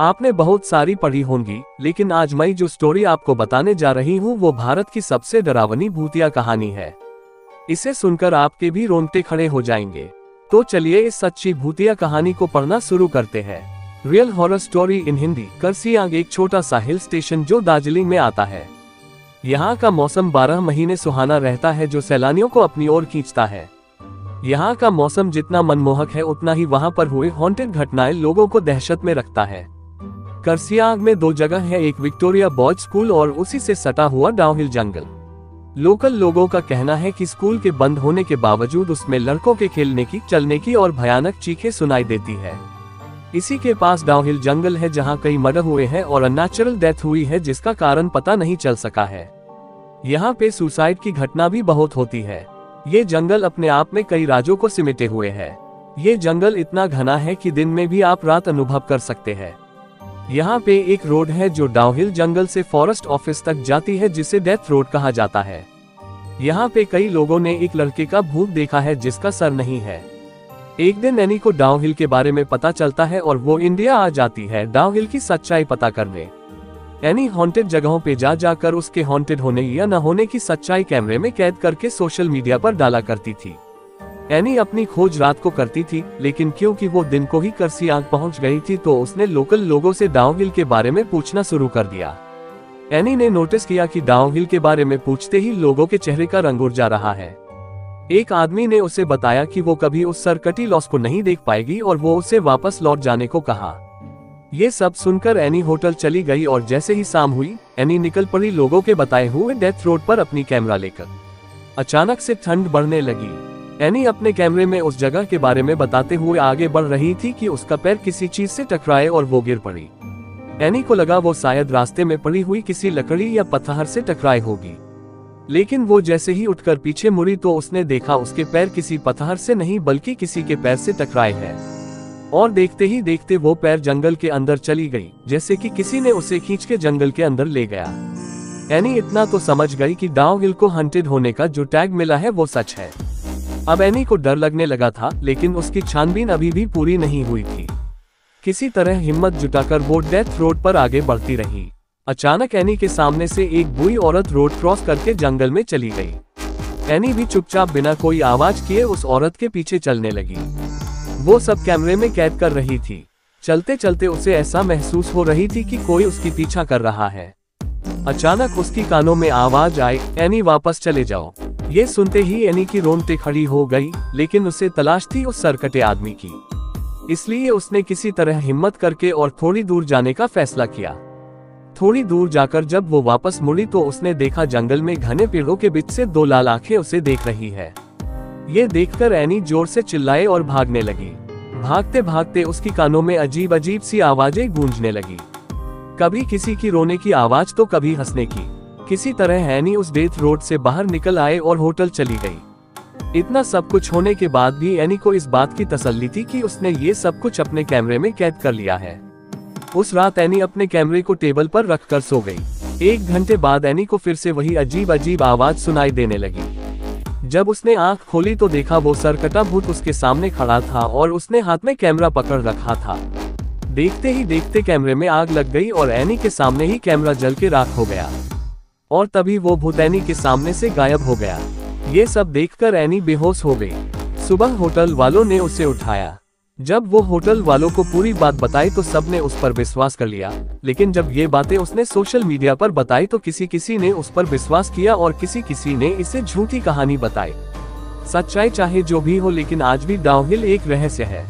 आपने बहुत सारी पढ़ी होंगी, लेकिन आज मैं जो स्टोरी आपको बताने जा रही हूँ वो भारत की सबसे डरावनी भूतिया कहानी है। इसे सुनकर आपके भी रोंगटे खड़े हो जाएंगे। तो चलिए इस सच्ची भूतिया कहानी को पढ़ना शुरू करते हैं। Real horror story in Hindi. Kurseong एक छोटा सा हिल स्टेशन जो दार्जिलिंग में आता है। यहाँ का मौसम 12 महीने सुहाना रहता है, जो सैलानियों को अपनी ओर खींचता है। यहाँ का मौसम जितना मनमोहक है, उतना ही वहाँ पर हुए हॉन्टेड घटनाएं लोगों को दहशत में रखता है। करसियांग में 2 जगह है, एक विक्टोरिया बॉयज स्कूल और उसी से सटा हुआ डाउनहिल जंगल। लोकल लोगों का कहना है कि स्कूल के बंद होने के बावजूद उसमें लड़कों के खेलने की, चलने की और भयानक चीखें सुनाई देती है। इसी के पास डाउनहिल जंगल है, जहां कई मर्डर हुए हैं और अननेचुरल डेथ हुई है, जिसका कारण पता नहीं चल सका है। यहाँ पे सुसाइड की घटना भी बहुत होती है। ये जंगल अपने आप में कई राजों को सिमटे हुए है। ये जंगल इतना घना है कि दिन में भी आप रात अनुभव कर सकते हैं। यहाँ पे एक रोड है जो डाउनहिल जंगल से फॉरेस्ट ऑफिस तक जाती है, जिसे डेथ रोड कहा जाता है। यहाँ पे कई लोगों ने एक लड़के का भूत देखा है जिसका सर नहीं है। एक दिन एनी को डाउनहिल के बारे में पता चलता है और वो इंडिया आ जाती है डाउनहिल की सच्चाई पता करने। एनी हॉन्टेड जगहों पे जाकर उसके हॉन्टेड होने या न होने की सच्चाई कैमरे में कैद करके सोशल मीडिया पर डाला करती थी। एनी अपनी खोज रात को करती थी, लेकिन क्योंकि वो दिन को ही करसियांग पहुंच गई थी तो उसने लोकल लोगों से डाउनहिल के बारे में पूछना शुरू कर दिया। एनी ने नोटिस किया कि डाउनहिल के बारे में पूछते ही लोगों के चेहरे का रंग उड़ जा रहा है। एक आदमी ने उसे बताया कि वो कभी उस सरकटी लॉस को नहीं देख पाएगी और वो उसे वापस लौट जाने को कहा। ये सब सुनकर एनी होटल चली गई और जैसे ही शाम हुई, एनी निकल पड़ी लोगों के बताए हुए डेथ रोड पर अपनी कैमरा लेकर। अचानक से ठंड बढ़ने लगी। एनी अपने कैमरे में उस जगह के बारे में बताते हुए आगे बढ़ रही थी कि उसका पैर किसी चीज से टकराए और वो गिर पड़ी। एनी को लगा वो शायद रास्ते में पड़ी हुई किसी लकड़ी या पत्थर से टकराई होगी, लेकिन वो जैसे ही उठकर पीछे मुड़ी तो उसने देखा उसके पैर किसी पत्थर से नहीं बल्कि किसी के पैर से टकराए हैं। और देखते ही देखते वो पैर जंगल के अंदर चली गई, जैसे कि किसी ने उसे खींच के जंगल के अंदर ले गया। एनी इतना तो समझ गई कि डाउनहिल को हंटेड होने का जो टैग मिला है वो सच है। अब एनी को डर लगने लगा था, लेकिन उसकी छानबीन अभी भी पूरी नहीं हुई थी। किसी तरह हिम्मत जुटाकर वो डेथ रोड पर आगे बढ़ती रही। अचानक एनी के सामने से एक बूढ़ी औरत रोड क्रॉस करके जंगल में चली गई। एनी भी चुपचाप बिना कोई आवाज किए उस औरत के पीछे चलने लगी। वो सब कैमरे में कैद कर रही थी। चलते चलते उसे ऐसा महसूस हो रही थी कि कोई उसकी पीछा कर रहा है। अचानक उसकी कानों में आवाज आई, एनी वापस चले जाओ। ये सुनते ही एनी की रोंगटे खड़ी हो गई, लेकिन उसे तलाश थी उस सरकटे आदमी की। इसलिए उसने किसी तरह हिम्मत करके और थोड़ी दूर जाने का फैसला किया। थोड़ी दूर जाकर जब वो वापस मुड़ी तो उसने देखा जंगल में घने पेड़ों के बीच से 2 लाल आंखें उसे देख रही है। ये देखकर एनी जोर से चिल्लाए और भागने लगी। भागते भागते उसकी कानों में अजीब अजीब सी आवाजें गूंजने लगी, कभी किसी की रोने की आवाज तो कभी हंसने की। किसी तरह एनी उस डेथ रोड से बाहर निकल आए और होटल चली गई। इतना सब कुछ होने के बाद भी एनी को इस बात की तसल्ली थी कि उसने ये सब कुछ अपने कैमरे में कैद कर लिया है। उस रात एनी अपने कैमरे को टेबल पर रखकर सो गई। 1 घंटे बाद एनी को फिर से वही अजीब अजीब आवाज सुनाई देने लगी। जब उसने आंख खोली तो देखा वो सरकटा भूत उसके सामने खड़ा था और उसने हाथ में कैमरा पकड़ रखा था। देखते ही देखते कैमरे में आग लग गई और एनी के सामने ही कैमरा जल के राख हो गया और तभी वो भूत एनी के सामने से गायब हो गया। ये सब देखकर एनी बेहोश हो गई। सुबह होटल वालों ने उसे उठाया। जब वो होटल वालों को पूरी बात बताई तो सबने उस पर विश्वास कर लिया, लेकिन जब ये बातें उसने सोशल मीडिया पर बताई तो किसी ने उस पर विश्वास किया और किसी ने इसे झूठी कहानी बताई। सच्चाई चाहे जो भी हो, लेकिन आज भी डाउनहिल एक रहस्य है।